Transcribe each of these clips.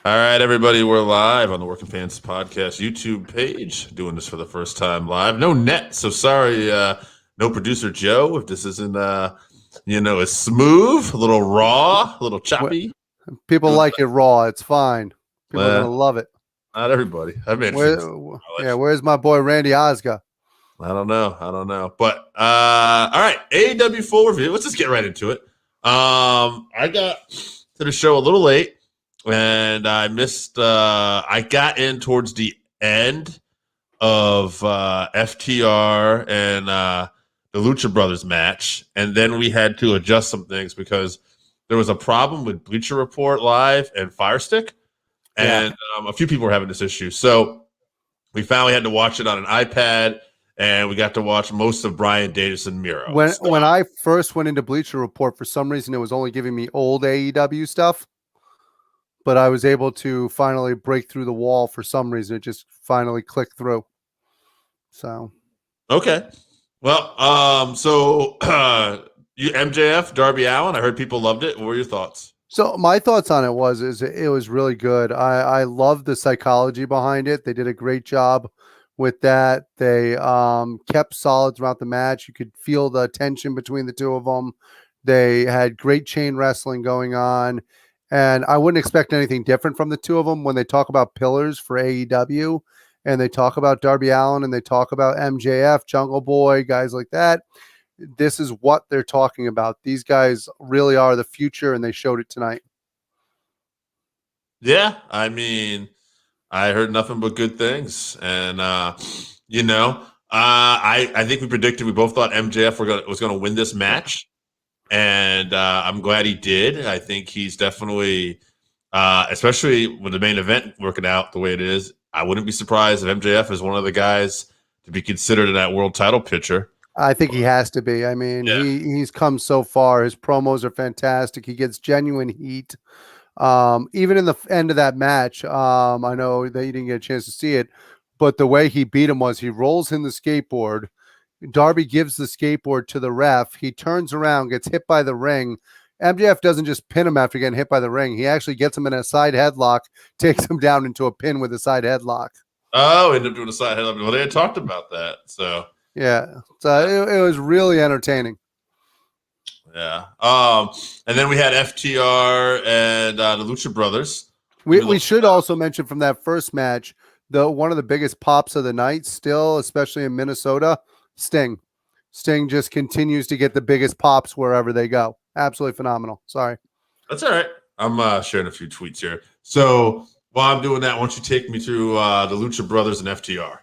All right, everybody, we're live on the Working Pants Podcast YouTube page. Doing this for the first time live. No net, so sorry, no producer Joe. If this isn't, as smooth, a little raw, a little choppy. People like it raw. It's fine. People are gonna love it. Not everybody. I mean, where's my boy Randy Osga? I don't know. But all right, AEW full review. Let's just get right into it. I got to the show a little late. And I missed. I got in towards the end of FTR and the Lucha Brothers match, and then we had to adjust some things because there was a problem with Bleacher Report Live and Firestick, and a few people were having this issue. So we finally had to watch it on an iPad, and we got to watch most of Bryan Danielson Miro. When I first went into Bleacher Report, for some reason it was only giving me old AEW stuff. But I was able to finally break through the wall for some reason. It just finally clicked through. So, okay. Well, MJF, Darby Allin, I heard people loved it. What were your thoughts? So my thoughts on it was it was really good. I love the psychology behind it. They did a great job with that. They kept solid throughout the match. You could feel the tension between the two of them. They had great chain wrestling going on. And I wouldn't expect anything different from the two of them when they talk about pillars for AEW and they talk about Darby Allin and they talk about MJF, Jungle Boy, guys like that. This is what they're talking about. These guys really are the future, and they showed it tonight. Yeah, I mean, I heard nothing but good things. And, I think we predicted, we both thought MJF was going to win this match. And I'm glad he did. I think he's definitely, especially with the main event working out the way it is, I wouldn't be surprised if MJF is one of the guys to be considered in that world title picture. I think he has to be. I mean, he's come so far. His promos are fantastic. He gets genuine heat. Even in the end of that match, I know that you didn't get a chance to see it, but the way he beat him was he rolls in the skateboard. Darby gives the skateboard to the ref. He turns around, gets hit by the ring. MJF doesn't just pin him after getting hit by the ring. He actually gets him in a side headlock, takes him down into a pin with a side headlock. Oh, ended up doing a side headlock. Well, they had talked about that. So yeah, so it was really entertaining. Yeah. And then we had FTR and the Lucha Brothers. We should also mention from that first match, one of the biggest pops of the night still, especially in Minnesota, Sting just continues to get the biggest pops wherever they go. Absolutely phenomenal. Sorry. That's all right. I'm sharing a few tweets here. So while I'm doing that, why don't you take me through the Lucha Brothers and FTR?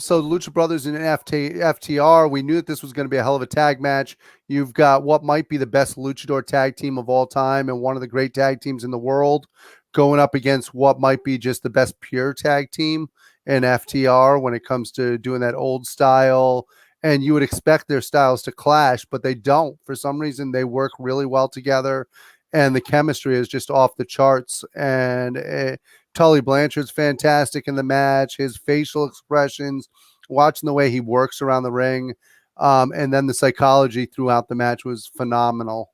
So Lucha Brothers and FTR, we knew that this was going to be a hell of a tag match. You've got what might be the best luchador tag team of all time and one of the great tag teams in the world going up against what might be just the best pure tag team in FTR when it comes to doing that old style. And you would expect their styles to clash, but they don't. For some reason, they work really well together, and the chemistry is just off the charts. And Tully Blanchard's fantastic in the match. His facial expressions, watching the way he works around the ring, and then the psychology throughout the match was phenomenal.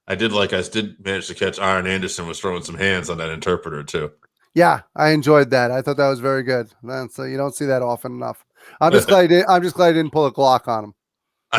I did manage to catch Iron Anderson was throwing some hands on that interpreter too. Yeah, I enjoyed that. I thought that was very good. So you don't see that often enough. I'm just glad I didn't pull a Glock on him.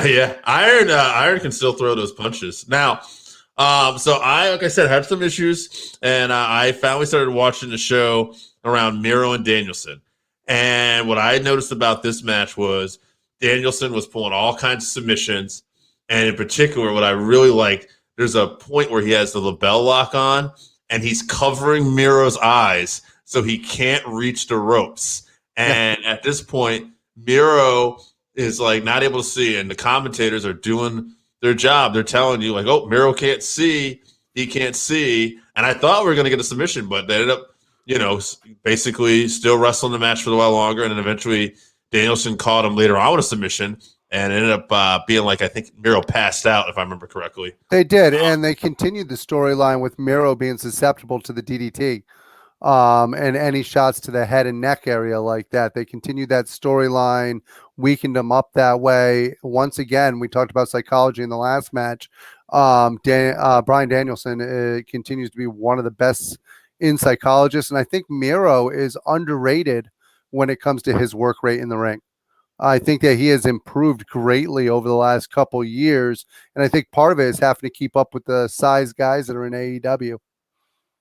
Yeah, Iron can still throw those punches. Now, so like I said, had some issues, and I finally started watching the show around Miro and Danielson. And what I noticed about this match was Danielson was pulling all kinds of submissions, and in particular, what I really liked, there's a point where he has the label lock on, and he's covering Miro's eyes so he can't reach the ropes. And at this point, Miro is like not able to see, and the commentators are doing their job. They're telling you like, oh, Miro can't see, he can't see. And I thought we were going to get a submission, but they ended up, basically still wrestling the match for a while longer. And then eventually Danielson caught him later on with a submission. And it ended up being like, I think Miro passed out, if I remember correctly. They did, and they continued the storyline with Miro being susceptible to the DDT and any shots to the head and neck area like that. They continued that storyline, weakened him up that way. Once again, we talked about psychology in the last match. Bryan Danielson continues to be one of the best psychologists. And I think Miro is underrated when it comes to his work rate in the ring. I think that he has improved greatly over the last couple years, and I think part of it is having to keep up with the size guys that are in AEW.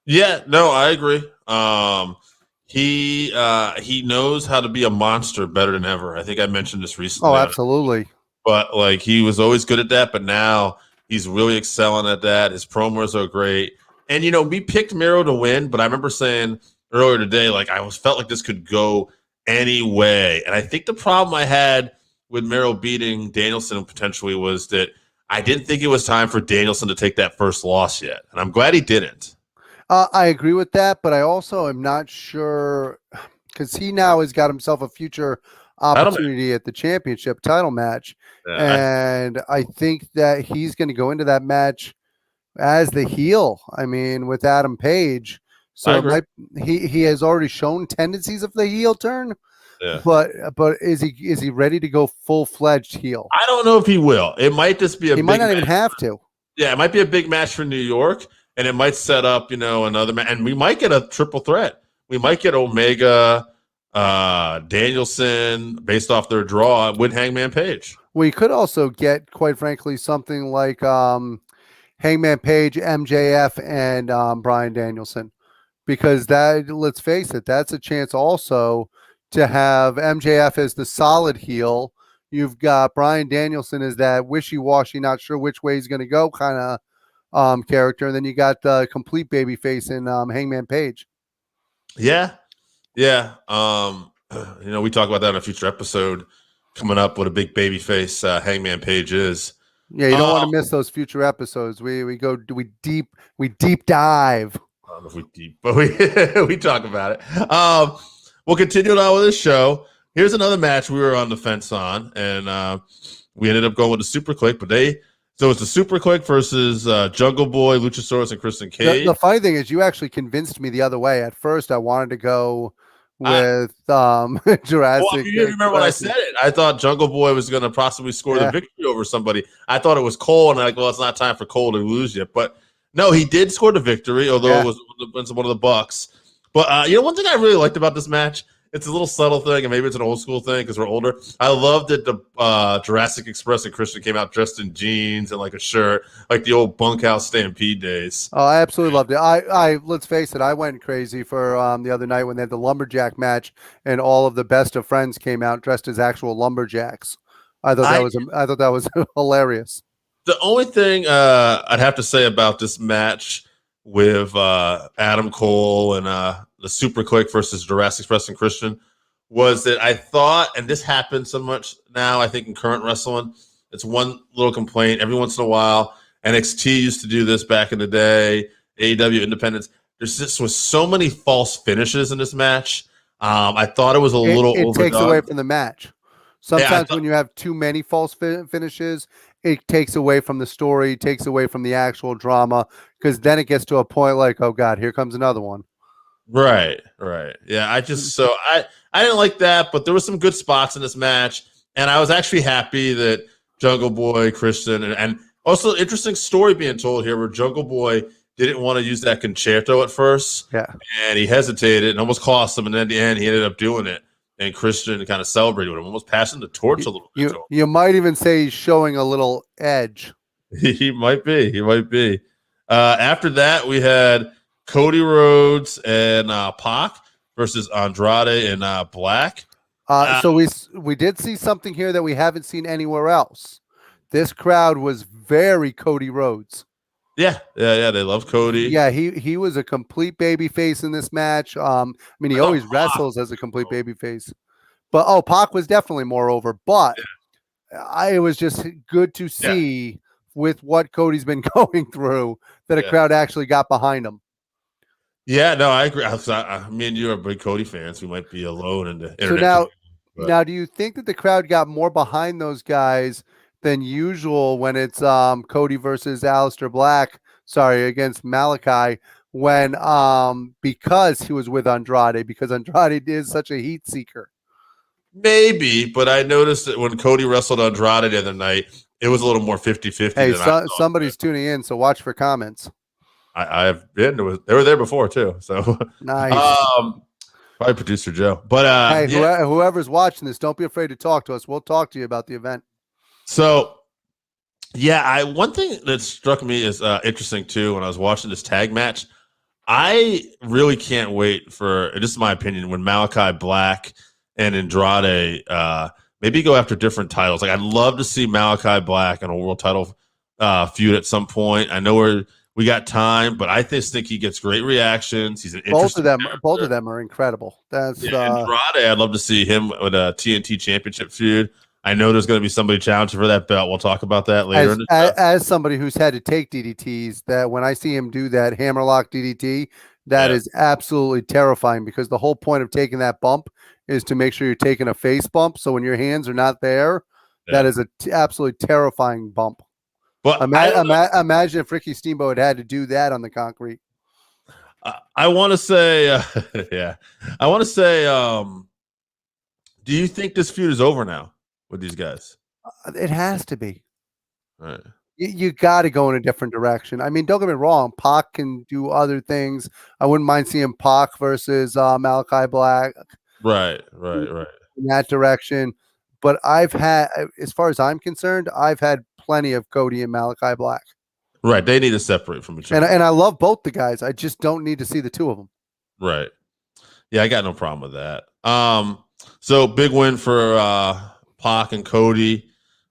Yeah, no, I agree. He knows how to be a monster better than ever. I think I mentioned this recently. Oh, absolutely. But like he was always good at that, but now he's really excelling at that. His promos are great. And we picked Miro to win, but I remember saying earlier today, like I felt like this could go any way. And I think the problem I had with Miro beating Danielson potentially was that I didn't think it was time for Danielson to take that first loss yet. And I'm glad he didn't. I agree with that, but I also am not sure because he now has got himself a future opportunity at the championship title match. And I think that he's going to go into that match as the heel. I mean, with Adam Page. So he has already shown tendencies of the heel turn. Yeah. But is he ready to go full-fledged heel? I don't know if he will. It might just be he might not even have to. Yeah, it might be a big match for New York, and it might set up, another match. And we might get a triple threat. We might get Omega, Danielson, based off their draw with Hangman Page. We could also get, quite frankly, something like Hangman Page, MJF, and Bryan Danielson. Because let's face it, that's a chance also to have MJF as the solid heel. You've got Bryan Danielson as that wishy-washy, not sure which way he's going to go kind of character. And then you got the complete babyface in Hangman Page. Yeah. Yeah. We talk about that in a future episode coming up what a big babyface Hangman Page is. Yeah, you don't want to miss those future episodes. We deep dive. I don't know if we deep, but we talk about it. We'll continue on with this show. Here's another match we were on the fence on, and we ended up going with the Super Click. So it's the Super Click versus Jungle Boy, Luchasaurus, and Christian Cage. The funny thing is, you actually convinced me the other way. At first, I wanted to go with Jurassic. Well, you didn't remember when I said it. I thought Jungle Boy was going to possibly score the victory over somebody. I thought it was Cole, and I'm like, well, it's not time for Cole to lose yet. But no, he did score the victory, although it was one of the Bucks. But one thing I really liked about this match, it's a little subtle thing, and maybe it's an old school thing because we're older. I love that the Jurassic Express and Christian came out dressed in jeans and like a shirt, like the old Bunkhouse Stampede days. Oh, I absolutely loved it. I let's face it, I went crazy for the other night when they had the lumberjack match, and all of the Best of Friends came out dressed as actual lumberjacks. I thought that was hilarious. The only thing I'd have to say about this match with Adam Cole and the Super Click versus Jurassic Express and Christian was that I thought, and this happens so much now, I think in current wrestling, it's one little complaint every once in a while. NXT used to do this back in the day, AEW Independence. There's just was so many false finishes in this match. I thought it was a little overdone. It takes away from the match. Sometimes when you have too many false finishes, it takes away from the story, takes away from the actual drama, because then it gets to a point like, oh God, here comes another one. Right. Yeah, I didn't like that, but there were some good spots in this match, and I was actually happy that Jungle Boy, Christian, and also interesting story being told here where Jungle Boy didn't want to use that concerto at first, and he hesitated and almost cost him, and then at the end he ended up doing it. And Christian kind of celebrated with him, almost passing the torch a little bit. You might even say he's showing a little edge. He might be. After that, we had Cody Rhodes and Pac versus Andrade and Black. So we did see something here that we haven't seen anywhere else. This crowd was very Cody Rhodes. Yeah. They love Cody. Yeah, he was a complete baby face in this match. He always wrestles as a complete baby face. But Pac was definitely more over. But it was just good to see with what Cody's been going through that a crowd actually got behind him. Yeah, no, I agree. Me and you are big Cody fans. We might be alone in the internet. So now, do you think that the crowd got more behind those guys than usual when it's Cody versus Aleister Black, against Malachi, when because he was with Andrade, because Andrade is such a heat seeker? Maybe, but I noticed that when Cody wrestled Andrade the other night, it was a little more 50-50. Hey, somebody's tuning in, so watch for comments. I've been to. They were there before too. So, Nice. probably producer Joe. But Hey, yeah. whoever's watching this, don't be afraid to talk to us. We'll talk to you about the event. So yeah, one thing that struck me as interesting too when I was watching this tag match. I really can't wait for, and this is my opinion, when Malachi Black and Andrade maybe go after different titles. Like I'd love to see Malachi Black in a world title feud at some point. I know we got time, but I just think he gets great reactions. He's an interesting Both of them are incredible. That's Andrade. I'd love to see him with a TNT Championship feud. I know there's going to be somebody challenging for that belt. We'll talk about that later. As somebody who's had to take DDTs, that when I see him do that hammerlock DDT, that is absolutely terrifying because the whole point of taking that bump is to make sure you're taking a face bump. So when your hands are not there, that is an absolutely terrifying bump. But imagine if Ricky Steamboat had to do that on the concrete. I want to say, I want to say, do you think this feud is over now with these guys? It has to be. Right. You got to go in a different direction. I mean, don't get me wrong. Pac can do other things. I wouldn't mind seeing Pac versus Malachi Black. Right. In that direction. But I've had, as far as I'm concerned, I've had plenty of Cody and Malachi Black. Right. They need to separate from each other. And I love both the guys. I just don't need to see the two of them. Right. Yeah, I got no problem with that. So big win for Pac and Cody.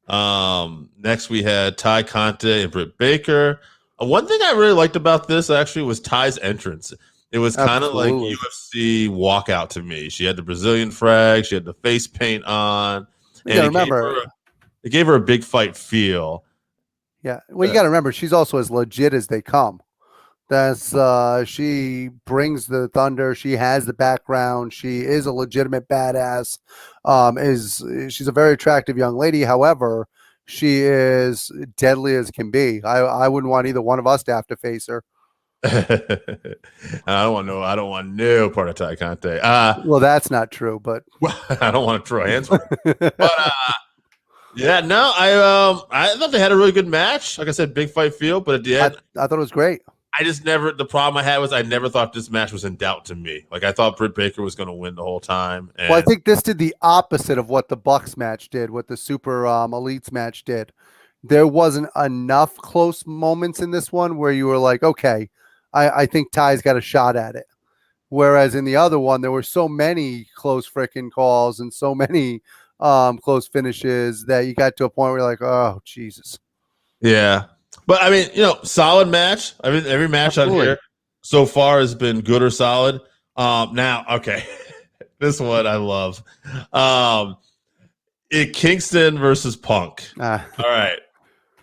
Next we had Ty Conte and Britt Baker. One thing I really liked about this actually was Ty's entrance. It was kind of like UFC walkout to me. She had the Brazilian flag, she had the face paint on, and it gave her a big fight feel. Yeah, well, you got to remember she's also as legit as they come. That's she brings the thunder. She has the background. She is a legitimate badass. She's a very attractive young lady. However, she is deadly as can be. I wouldn't want either one of us to have to face her. I don't want no part of Ty Conte. Well, that's not true, but I don't want to throw hands. But yeah, no, I thought they had a really good match. Like I said, big fight feel, but at the end, I thought it was great. The problem I had was I never thought this match was in doubt to me. Like I thought Britt Baker was going to win the whole time. And well, I think this did the opposite of what the Bucks match did, what the Super Elites match did. There wasn't enough close moments in this one where you were like, okay, I think Ty's got a shot at it. Whereas in the other one, there were so many close freaking calls and so many close finishes that you got to a point where you're like, oh, Jesus. Yeah. But I mean, solid match. I mean, every match out here so far has been good or solid. Now, okay, this one I love. Kingston versus Punk. All right,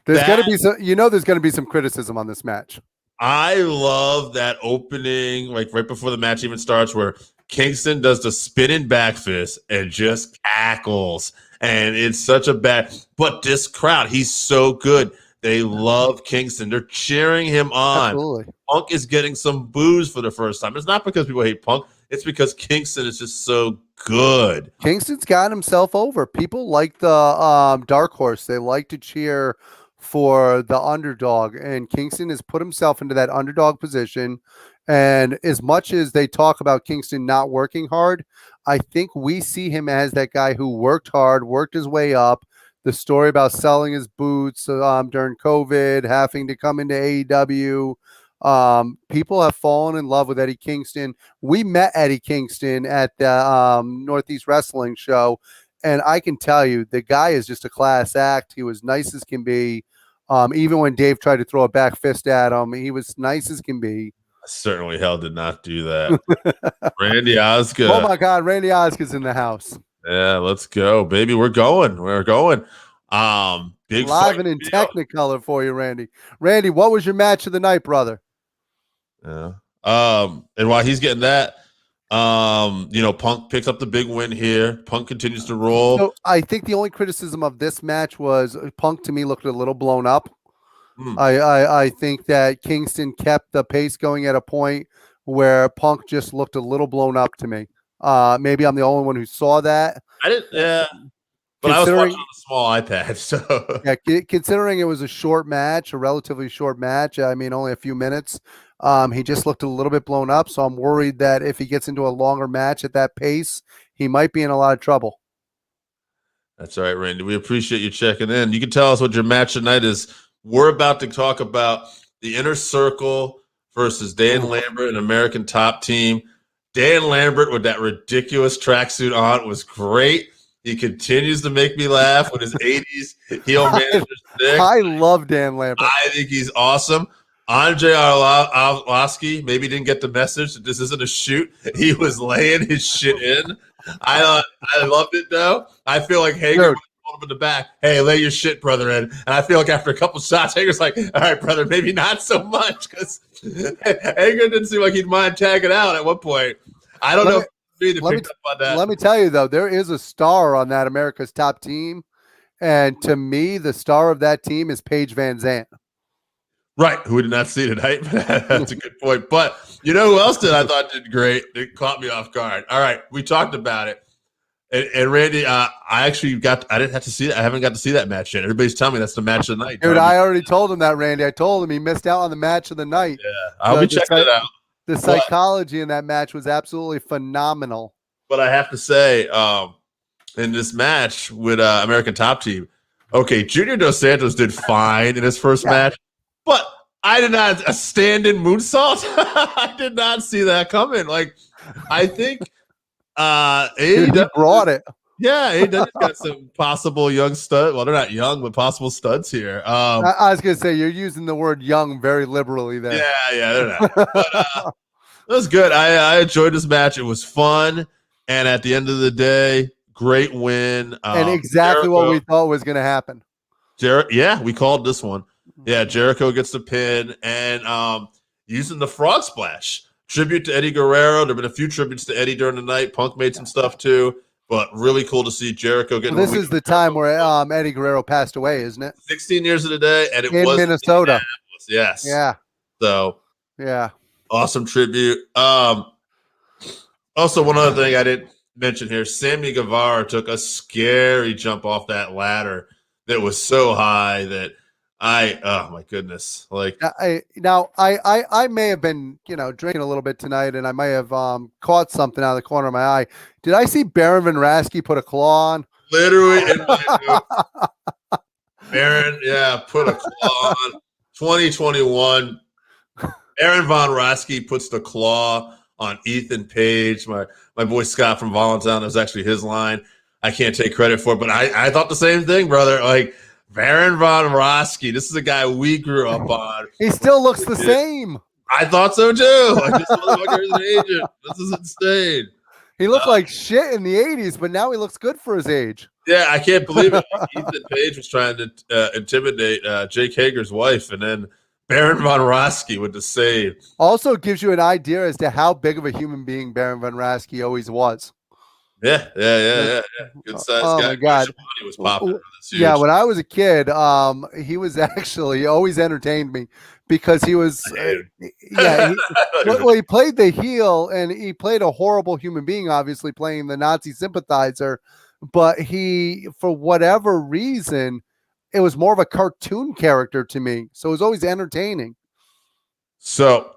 there's gonna be there's gonna be some criticism on this match. I love that opening, like right before the match even starts, where Kingston does the spinning back fist and just cackles, and it's such a bad. But this crowd, he's so good. They love Kingston. They're cheering him on. Absolutely. Punk is getting some boos for the first time. It's not because people hate Punk. It's because Kingston is just so good. Kingston's got himself over. People like the Dark Horse. They like to cheer for the underdog. And Kingston has put himself into that underdog position. And as much as they talk about Kingston not working hard, I think we see him as that guy who worked hard, worked his way up. The story about selling his boots during COVID, having to come into AEW. People have fallen in love with Eddie Kingston. We met Eddie Kingston at the Northeast Wrestling show, and I can tell you the guy is just a class act. He was nice as can be. Even when Dave tried to throw a back fist at him, he was nice as can be. Certainly hell did not do that. Randy Osgood. Oh my God, Randy Osgood's in the house. Yeah, let's go, baby. We're going. Big live and in Technicolor for you, Randy. Randy, what was your match of the night, brother? Yeah. And while he's getting that, Punk picks up the big win here. Punk continues to roll. So I think the only criticism of this match was Punk to me looked a little blown up. I think that Kingston kept the pace going at a point where Punk just looked a little blown up to me. Maybe I'm the only one who saw that. I didn't. Yeah. But I was watching on a small iPad, so yeah. Considering it was a relatively short match. I mean, only a few minutes. He just looked a little bit blown up, so I'm worried that if he gets into a longer match at that pace, he might be in a lot of trouble. That's all right, Randy. We appreciate you checking in. You can tell us what your match tonight is. We're about to talk about the Inner Circle versus Dan Lambert, an American Top Team. Dan Lambert with that ridiculous tracksuit on was great. He continues to make me laugh with his 80s heel manager stick. I love Dan Lambert. I think he's awesome. Andre Arlovsky maybe didn't get the message that this isn't a shoot. He was laying his shit in. I loved it though. I feel like Hager told him in the back, "Hey, lay your shit, brother." In, and I feel like after a couple shots, Hager's like, "All right, brother, maybe not so much," because Hager didn't seem like he'd mind tagging out at one point. I don't know if me to pick up on that. Let me tell you though, there is a star on that America's Top Team, and to me, the star of that team is Paige Van Zandt. Right, who did not see tonight. That's a good point. But you know who else did? I thought did great. It caught me off guard. All right, we talked about it. And Randy, I didn't have to see that. I haven't got to see that match yet. Everybody's telling me that's the match of the night. Dude, I already told him that, Randy. I told him he missed out on the match of the night. Yeah, I'll be checking it out. The psychology in that match was absolutely phenomenal. But I have to say, in this match with American Top Team, okay, Junior Dos Santos did fine in his first match, but I did not a stand-in moonsault. I did not see that coming. Like, I think AEW brought it. Yeah, AEW's got some possible young studs. Well, they're not young, but possible studs here. I was going to say, you're using the word young very liberally there. Yeah, they're not. But, it was good. I enjoyed this match. It was fun. And at the end of the day, great win. And exactly Jericho, what we thought was going to happen. Yeah, we called this one. Yeah, Jericho gets the pin and using the frog splash. Tribute to Eddie Guerrero. There have been a few tributes to Eddie during the night. Punk made some stuff too. But really cool to see Jericho getting. Well, this is the time where Eddie Guerrero passed away, isn't it? 16 years of the day, and it was in Minnesota. Yes. Yeah. So. Yeah. Awesome tribute. Also, one other thing I didn't mention here: Sammy Guevara took a scary jump off that ladder that was so high that oh my goodness! Like I may have been drinking a little bit tonight, and I may have caught something out of the corner of my eye. Did I see Baron Von Raschke put a claw on? Literally, in my Baron, put a claw on. 2021. Aaron Von Raschke puts the claw on Ethan Page. My boy Scott from Voluntown, that was actually his line. I can't take credit for it, but I thought the same thing, brother. Like, Baron Von Raschke, this is a guy we grew up on. He still looks the same. I thought so, too. I just motherfucker is an agent. This is insane. He looked like shit in the 80s, but now he looks good for his age. Yeah, I can't believe it. Ethan Page was trying to intimidate Jake Hager's wife, and then Baron Von Raschke with the save. Also gives you an idea as to how big of a human being Baron Von Raschke always was. Yeah. Good size guy. My God. He was popular. Yeah, when I was a kid, he was actually always entertained me because he was he played the heel and he played a horrible human being, obviously playing the Nazi sympathizer, but he, for whatever reason, it was more of a cartoon character to me. So it was always entertaining. So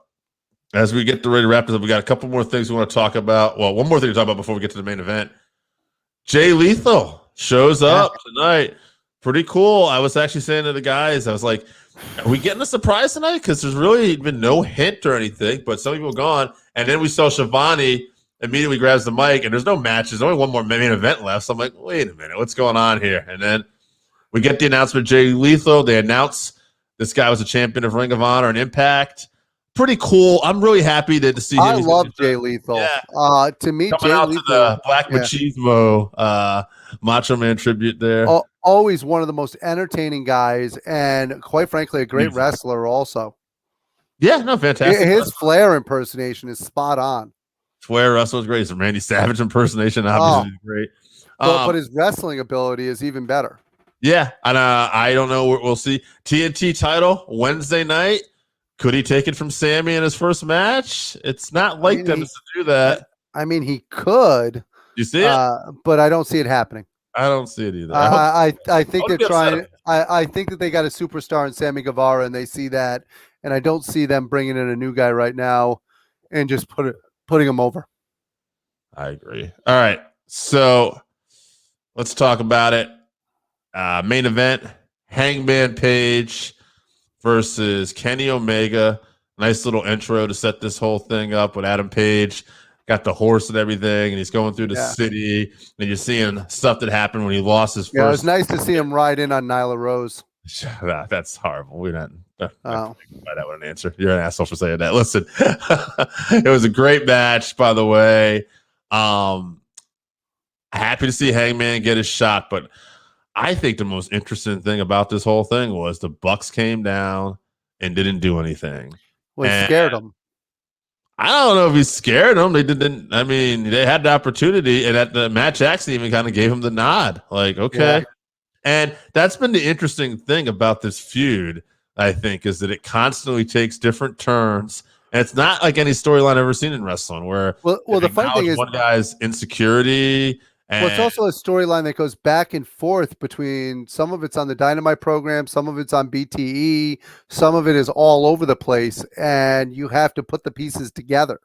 as we get ready to wrap this up, we got a couple more things we want to talk about. Well, one more thing to talk about before we get to the main event. Jay Lethal shows up tonight. Pretty cool. I was actually saying to the guys, I was like, are we getting a surprise tonight? Because there's really been no hint or anything, but some people gone. And then we saw Shivani immediately grabs the mic, and there's no matches. There's only one more main event left. So I'm like, wait a minute, what's going on here? And then we get the announcement, Jay Lethal. They announce this guy was a champion of Ring of Honor and Impact. Pretty cool. I'm really happy to see him. I love Jay Lethal. Yeah. To me, coming Jay out Lethal, to the Black Machismo Macho Man tribute there. Always one of the most entertaining guys, and quite frankly, a great wrestler also. Yeah, no, fantastic. His Flair impersonation is spot on. Flair wrestler is great. His Randy Savage impersonation obviously is great. But his wrestling ability is even better. Yeah, and I don't know. We'll see. TNT title Wednesday night. Could he take it from Sammy in his first match? It's not like them to do that. I mean, he could. You see it? But I don't see it happening. I don't see it either. I think they're trying. I think that they got a superstar in Sammy Guevara, and they see that and I don't see them bringing in a new guy right now and just putting him over. I agree. All right, so let's talk about it. Main event: Hangman Page versus Kenny Omega. Nice little intro to set this whole thing up with Adam Page. Got the horse and everything, and he's going through the city, and you're seeing stuff that happened when he lost his first. Yeah, it was nice to see him ride in on Nyla Rose. That's horrible. We're not. That with an answer. You're an asshole for saying that. Listen, it was a great match, by the way. Happy to see Hangman get his shot, but I think the most interesting thing about this whole thing was the Bucks came down and didn't do anything. Well, he scared them. I don't know if he scared them. They didn't. I mean, they had the opportunity, and at the match, Jackson even kind of gave him the nod. Like, okay. Yeah. And that's been the interesting thing about this feud, I think, is that it constantly takes different turns. And it's not like any storyline I've ever seen in wrestling where the funny thing is one guy's insecurity. Well, it's also a storyline that goes back and forth between some of it's on the Dynamite program, some of it's on BTE, some of it is all over the place, and you have to put the pieces together.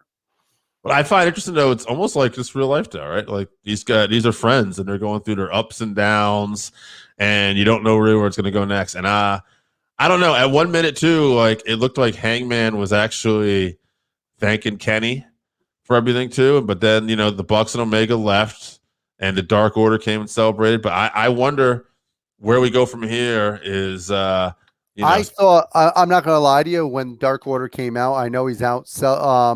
What I find interesting, though, it's almost like just real life, though, right? Like these are friends, and they're going through their ups and downs, and you don't know really where it's going to go next. And I don't know. At 1 minute, too, like it looked like Hangman was actually thanking Kenny for everything, too. But then, the Bucks and Omega left. And the Dark Order came and celebrated. But I wonder where we go from here is, I thought, I'm not going to lie to you, when Dark Order came out, I know he's out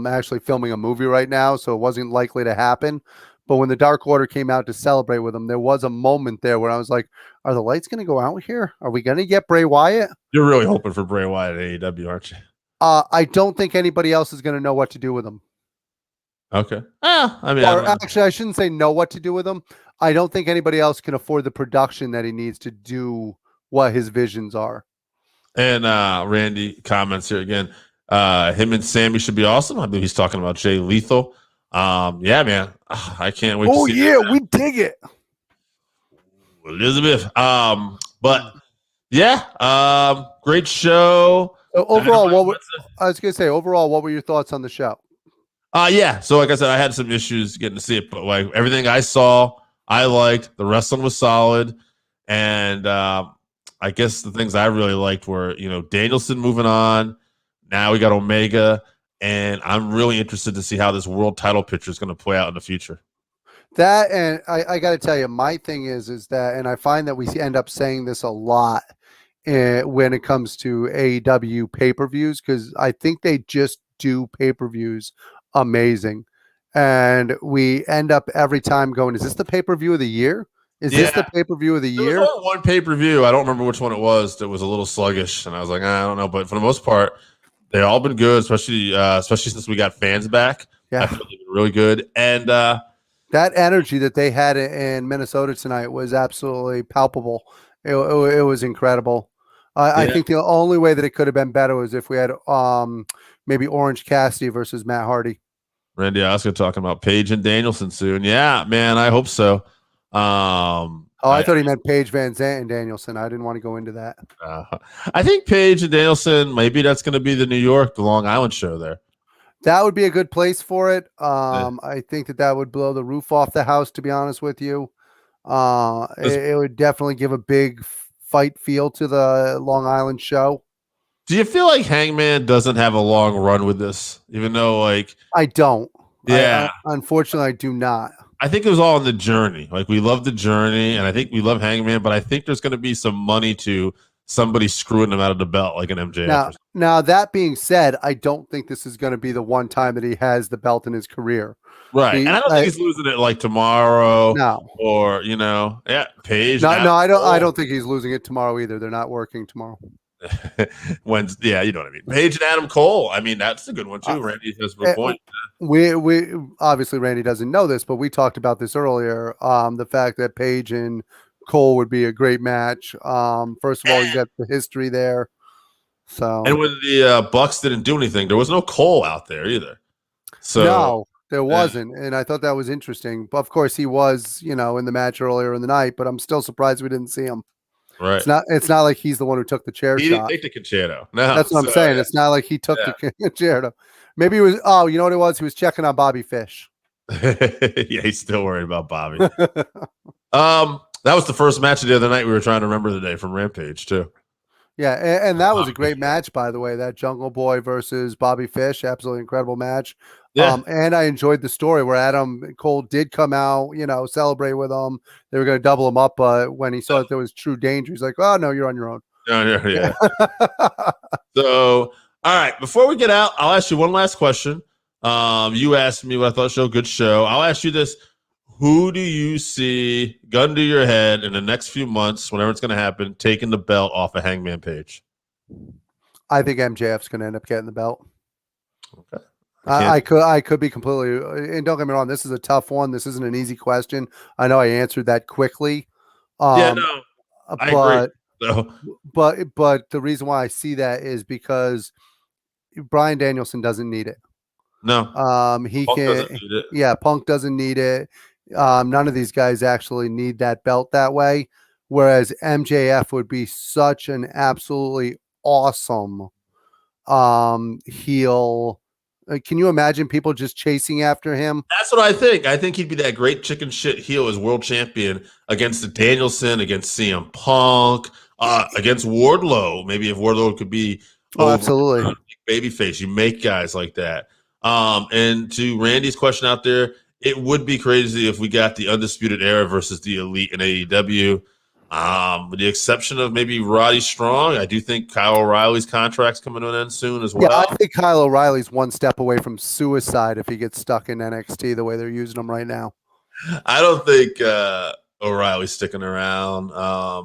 actually filming a movie right now, so it wasn't likely to happen. But when the Dark Order came out to celebrate with him, there was a moment there where I was like, are the lights going to go out here? Are we going to get Bray Wyatt? You're really hoping for Bray Wyatt at AEW, aren't you? I don't think anybody else is going to know what to do with him. Okay. Actually, I shouldn't say know what to do with him. I don't think anybody else can afford the production that he needs to do what his visions are. And Randy comments here again. Him and Sammy should be awesome. I believe he's talking about Jay Lethal. Yeah, man. I can't wait to see that. We dig it. Elizabeth. But yeah, great show. So overall, what were your thoughts on the show? Yeah. So like I said, I had some issues getting to see it, but like everything I saw, I liked. The wrestling was solid. And I guess the things I really liked were, Danielson moving on. Now we got Omega. And I'm really interested to see how this world title picture is going to play out in the future. That, and I got to tell you, my thing is that, and I find that we end up saying this a lot when it comes to AEW pay-per-views, because I think they just do pay-per-views amazing. And we end up every time going, is this the pay-per-view of the year? Is this the pay-per-view of the year? There was only one pay-per-view. I don't remember which one it was that was a little sluggish. And I was like, I don't know. But for the most part, they've all been good, especially since we got fans back. Yeah. I feel they've been really good. And that energy that they had in Minnesota tonight was absolutely palpable. It was incredible. I think the only way that it could have been better was if we had maybe Orange Cassidy versus Matt Hardy. Randy Oscar talking about Paige and Danielson soon. Yeah, man, I hope so. I thought he meant Paige, Van Zant, and Danielson. I didn't want to go into that. I think Paige and Danielson, maybe that's going to be the Long Island show there. That would be a good place for it. I think that would blow the roof off the house, to be honest with you. It would definitely give a big fight feel to the Long Island show. Do you feel like Hangman doesn't have a long run with this, even though I don't. Yeah. Unfortunately, I do not. I think it was all in the journey. Like, we love the journey, and I think we love Hangman, but I think there's going to be some money to somebody screwing him out of the belt, like an MJF. Now, that being said, I don't think this is going to be the one time that he has the belt in his career. Right. And I don't think he's losing it like tomorrow. No. Or, Paige. No, I don't think he's losing it tomorrow either. They're not working tomorrow. Yeah, you know what I mean. Paige and Adam Cole. I mean, that's a good one too. Randy has a point. We obviously, Randy doesn't know this, but we talked about this earlier. The fact that Paige and Cole would be a great match. First of all, you got the history there. So, and when the Bucks didn't do anything, there was no Cole out there either. So no, there wasn't, and I thought that was interesting. But of course, he was, in the match earlier in the night. But I'm still surprised we didn't see him. Right. It's not like he's the one who took the chair He didn't shot. take the concerto. No. That's what I'm saying. Yeah. It's not like he took the chair. Maybe he was. Oh, you know what it was? He was checking on Bobby Fish. Yeah, he's still worried about Bobby. That was the first match of the other night. We were trying to remember the day from Rampage too. Yeah, and that was a great match, by the way. That Jungle Boy versus Bobby Fish, absolutely incredible match. Yeah. And I enjoyed the story where Adam Cole did come out, celebrate with him. They were going to double him up, but when he saw that there was true danger, he's like, "Oh no, you're on your own." Yeah. So, all right. Before we get out, I'll ask you one last question. You asked me what I thought show. Good show. I'll ask you this: who do you see, gun to your head, in the next few months, whenever it's going to happen, taking the belt off of Hangman Page? I think MJF's going to end up getting the belt. Okay. I could be completely, and don't get me wrong, this is a tough one. This isn't an easy question. I know I answered that quickly. I agree. So. But the reason why I see that is because Bryan Danielson doesn't need it. No. He Punk can. doesn't need it. Yeah, Punk doesn't need it. None of these guys actually need that belt that way. Whereas MJF would be such an absolutely awesome heel. Can you imagine people just chasing after him? That's what I think. I think he'd be that great chicken shit heel as world champion against the Danielson, against CM Punk, against Wardlow. Maybe if Wardlow could be absolutely babyface, you make guys like that. And to Randy's question out there, it would be crazy if we got the Undisputed Era versus the Elite in AEW. With the exception of maybe Roddy Strong, I do think Kyle O'Reilly's contract's coming to an end soon as well. Yeah, I think Kyle O'Reilly's one step away from suicide if he gets stuck in NXT the way they're using him right now. I don't think O'Reilly's sticking around. I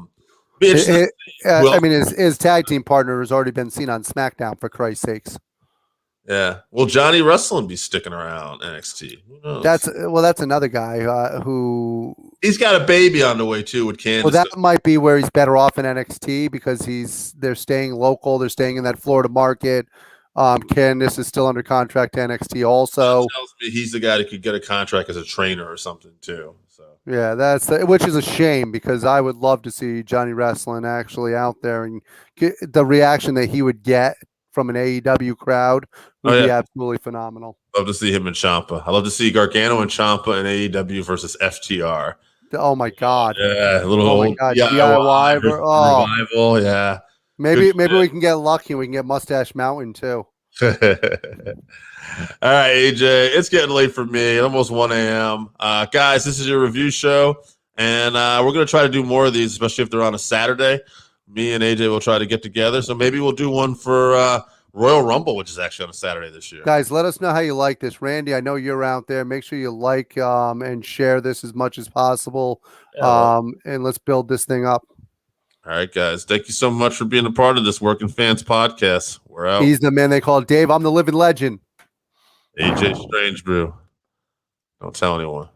mean, his tag team partner has already been seen on SmackDown, for Christ's sakes. Yeah. Will Johnny Wrestling be sticking around NXT? Who knows? That's another guy who he's got a baby on the way too with Candice. Well, that might be where he's better off in NXT because they're staying local, they're staying in that Florida market. Candice is still under contract to NXT also. That tells me he's the guy that could get a contract as a trainer or something too. So yeah, which is a shame because I would love to see Johnny Wrestling actually out there and get the reaction that he would get from an AEW crowd would be absolutely phenomenal. Love to see him in Ciampa. I love to see Gargano and Ciampa in AEW versus FTR. Oh my God! Yeah, a little old DIY revival. Yeah, maybe we can get lucky and we can get Mustache Mountain too. All right, AJ, it's getting late for me. Almost 1 a.m. Guys, this is your review show, and we're going to try to do more of these, especially if they're on a Saturday. Me and AJ will try to get together, so maybe we'll do one for Royal Rumble, which is actually on a Saturday this year. Guys, let us know how you like this. Randy, I know you're out there. Make sure you like and share this as much as possible, and let's build this thing up. All right, guys. Thank you so much for being a part of this Working Fans podcast. We're out. He's the man they call Dave. I'm the living legend. AJ Strangebrew. Don't tell anyone.